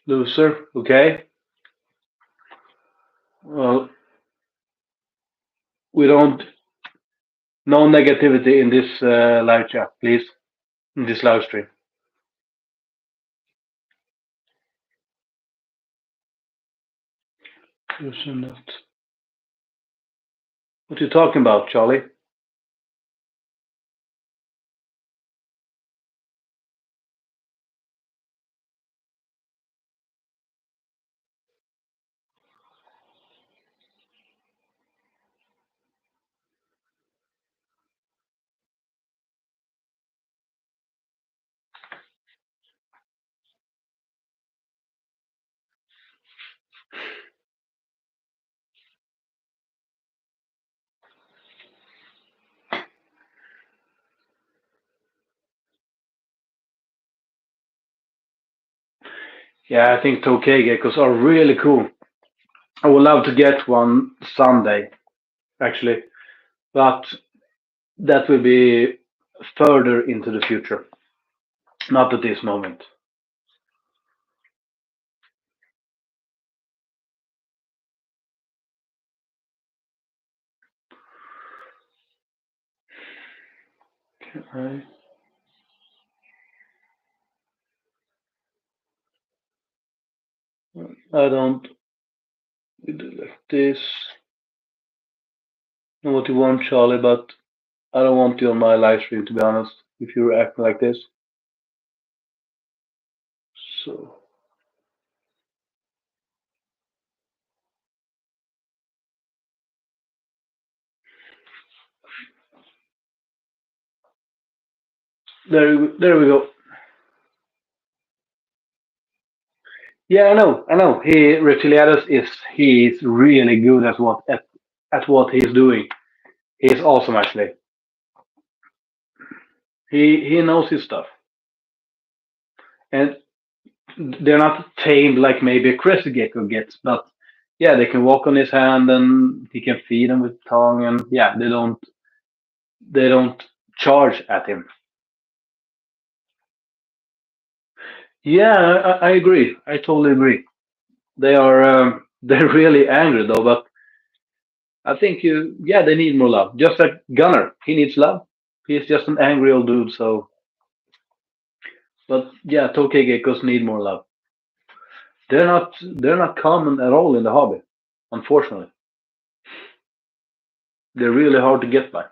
Loser. Okay. Well, we don't. No negativity in this live chat, please. In this live stream. Loser not. What you talking about, Charlie? Yeah, I think Tokay geckos are really cool. I would love to get one someday, actually, but that will be further into the future, not at this moment. I, I don't do like this. Know what you want, Charlie, but I don't want you on my live stream, to be honest. If you're acting like this, so there we go. Yeah, I know. Reptiliadis he's really good at what he's doing. He's awesome, actually. He knows his stuff, and they're not tamed like maybe a crested gecko gets, but yeah, they can walk on his hand and he can feed them with tongue, and yeah, they don't charge at him. Yeah, I agree. I totally agree. They are they're really angry though, but I think yeah they need more love. Just like Gunner, he needs love. He's just an angry old dude. So, but yeah, Tokay geckos need more love. They're not common at all in the hobby. Unfortunately, they're really hard to get by.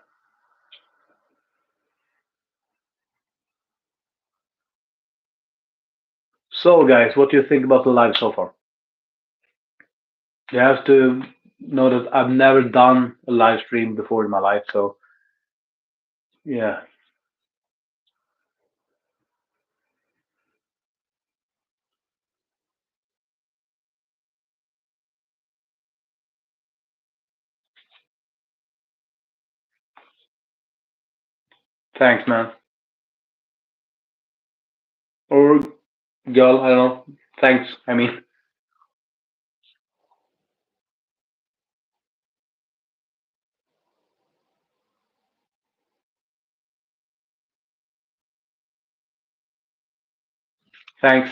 So, guys, what do you think about the live so far? You have to know that I've never done a live stream before in my life, so yeah. Thanks, man. Or girl, I don't know. Thanks. I mean, Thanks.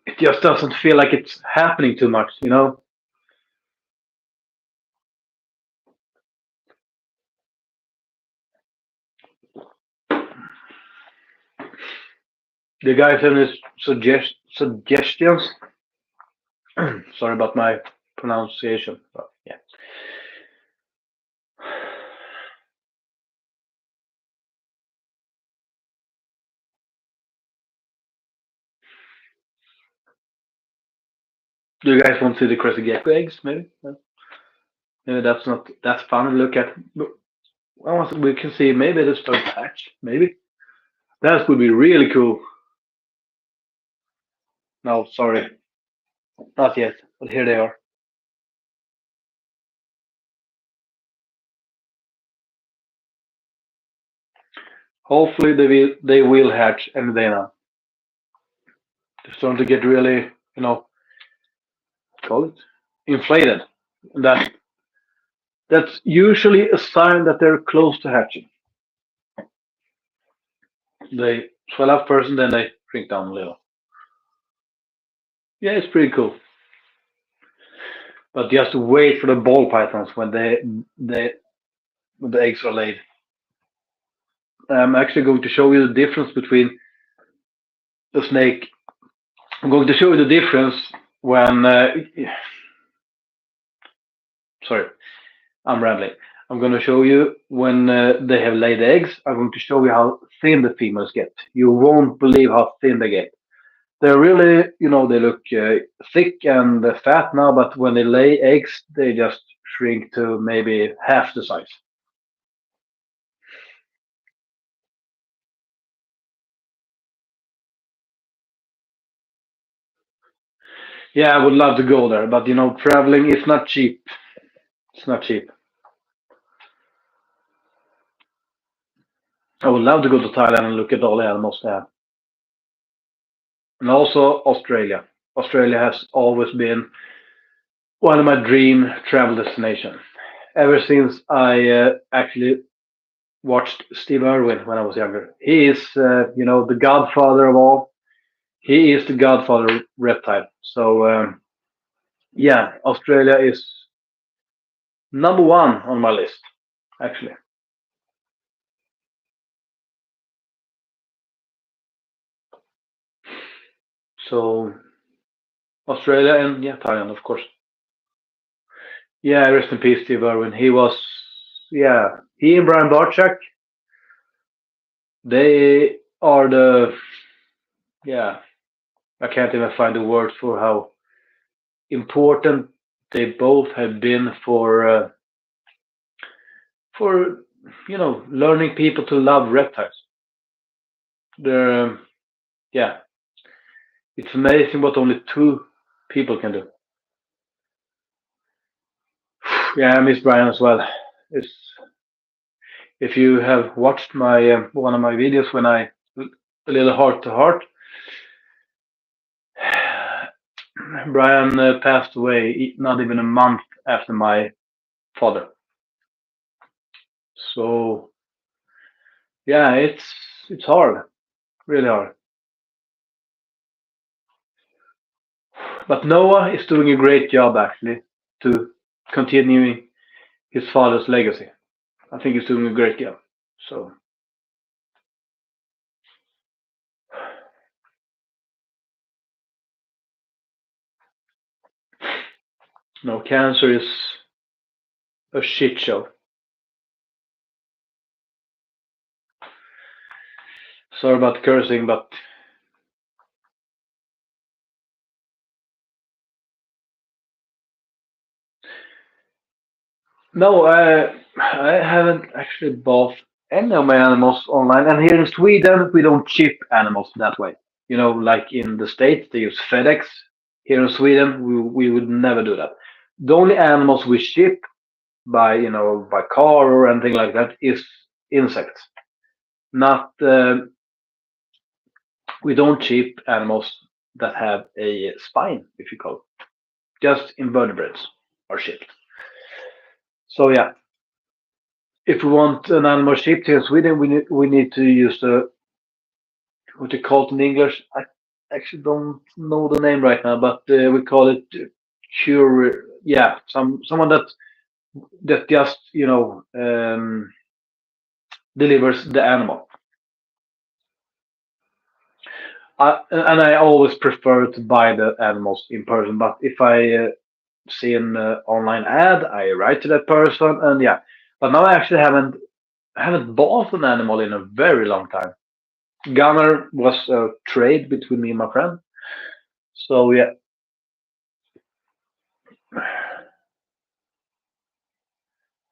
It just doesn't feel like it's happening too much, you know? The guys have any suggestions? Sorry about my pronunciation. But yeah. Do you guys want to see the crazy gecko eggs? Maybe. Maybe that's not that's fun to look at. Well, we can see maybe the start to hatch. Maybe that would be really cool. No, sorry, not yet. But here they are. Hopefully they will hatch any day now. They're starting to get really, call it inflated. That that's usually a sign that they're close to hatching. They swell up first and then they shrink down a little. Yeah, it's pretty cool. But just wait for the ball pythons they when the eggs are laid. I'm actually going to show you the difference between the snake. I'm going to show you the difference when. Sorry, I'm rambling. I'm going to show you when they have laid eggs. I'm going to show you how thin the females get. You won't believe how thin they get. They're really, they look thick and fat now, but when they lay eggs, they just shrink to maybe half the size. Yeah, I would love to go there, but traveling is not cheap. It's not cheap. I would love to go to Thailand and look at all the animals there. And also Australia. Australia has always been one of my dream travel destinations. Ever since I actually watched Steve Irwin when I was younger. He is, the godfather of all. He is the godfather of reptile. So, yeah, Australia is number one on my list, actually. So, Australia and, yeah, Thailand, of course. Yeah, rest in peace, Steve Irwin. He was, yeah, he and Brian Barchak, they are yeah, I can't even find the word for how important they both have been for learning people to love reptiles. They're yeah, it's amazing what only two people can do. Yeah, I miss Brian as well. It's, if you have watched my one of my videos when I a little heart to heart, Brian passed away not even a month after my father. So yeah, it's hard, really hard. But Noah is doing a great job actually to continuing his father's legacy. I think he's doing a great job. So no, cancer is a shit show. Sorry about cursing, but no, I haven't actually bought any of my animals online. And here in Sweden, we don't ship animals that way. Like in the States, they use FedEx. Here in Sweden, we would never do that. The only animals we ship by car or anything like that is insects. Not we don't ship animals that have a spine, if you call it. Just invertebrates are shipped. So yeah, if we want an animal shipped here in Sweden, we need to use the what they call it in English. I actually don't know the name right now, but we call it cure. Yeah, someone that just delivers the animal. And I always prefer to buy the animals in person. But if I see an online ad, I write to that person, and yeah. But now I actually haven't bought an animal in a very long time. Gunner was a trade between me and my friend. So yeah,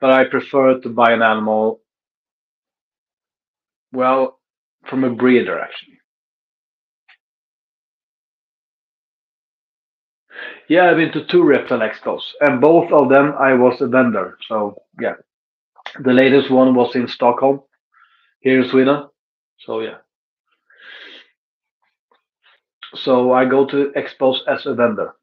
but I prefer to buy an animal, well, from a breeder actually. Yeah, I've been to two reptile expos, and both of them I was a vendor. So yeah, the latest one was in Stockholm, here in Sweden. So yeah, so I go to expos as a vendor.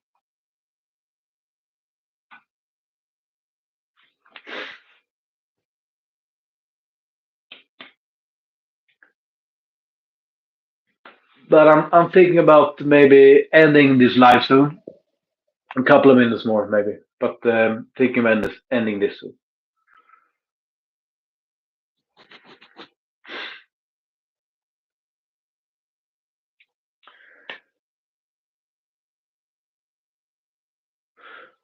But I'm thinking about maybe ending this live soon. A couple of minutes more maybe, but thinking of ending this soon.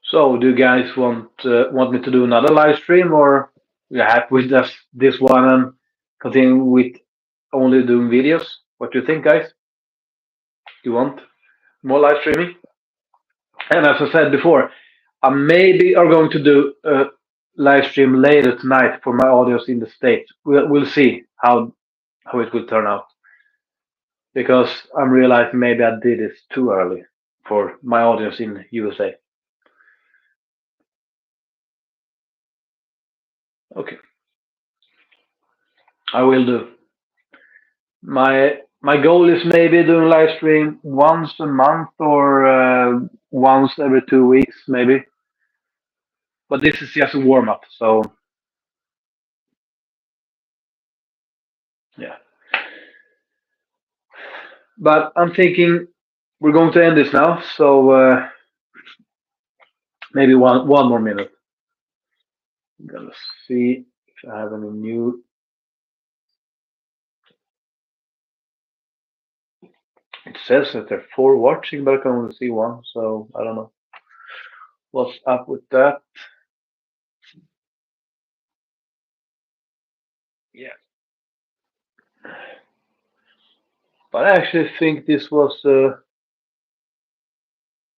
So, do you guys want me to do another live stream, or you happy with just this one and continue with only doing videos? What do you think, guys? You want more live streaming? And as I said before, I maybe are going to do a live stream later tonight for my audience in the States. We'll see how it will turn out because I'm realizing maybe I did this too early for my audience in USA. Okay, I will do. My goal is maybe doing live stream once a month or once every 2 weeks, maybe. But this is just a warm up, so yeah. But I'm thinking we're going to end this now, so maybe one more minute. I'm gonna see if I have any new. It says that there are four watching, but I can only see one, so I don't know what's up with that. Yeah, but I actually think this was a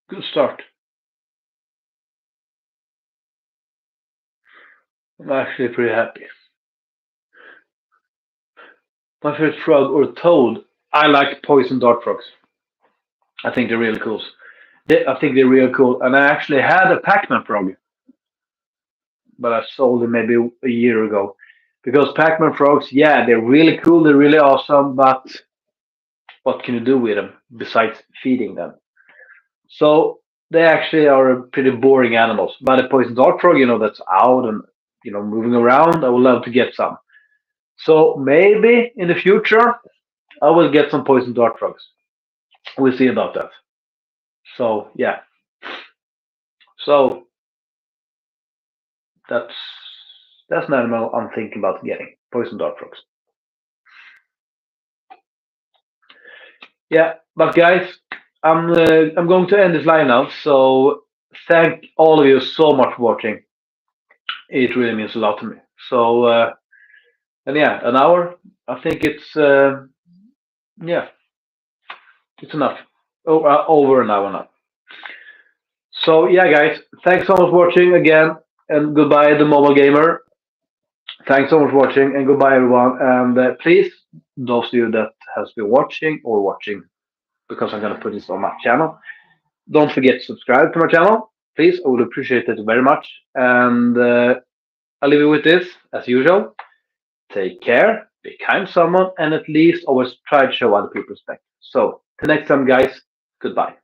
good start. I'm actually pretty happy. My favorite frog or toad. I like poison dart frogs. I think they're really cool. I think they're real cool. And I actually had a Pac-Man frog, but I sold it maybe a year ago. Because Pac-Man frogs, yeah, they're really cool, they're really awesome, but what can you do with them besides feeding them? So they actually are pretty boring animals. But a poison dart frog, that's out and moving around, I would love to get some. So maybe in the future I will get some poison dart frogs. We'll see about that. So yeah. So that's that's an animal I'm thinking about getting. Poison dart frogs. Yeah, but guys, I'm going to end this line now. So thank all of you so much for watching. It really means a lot to me. So and yeah, an hour. I think it's yeah, it's enough. Over an hour now. So yeah, guys, thanks so much for watching again, and goodbye, the mobile gamer. Thanks so much for watching, and goodbye, everyone. And please, those of you that has been watching or watching, because I'm gonna put this on my channel, don't forget to subscribe to my channel. Please, I would appreciate it very much. And I'll leave you with this, as usual. Take care, be kind to someone, and at least always try to show other people respect. So, till next time, guys, goodbye.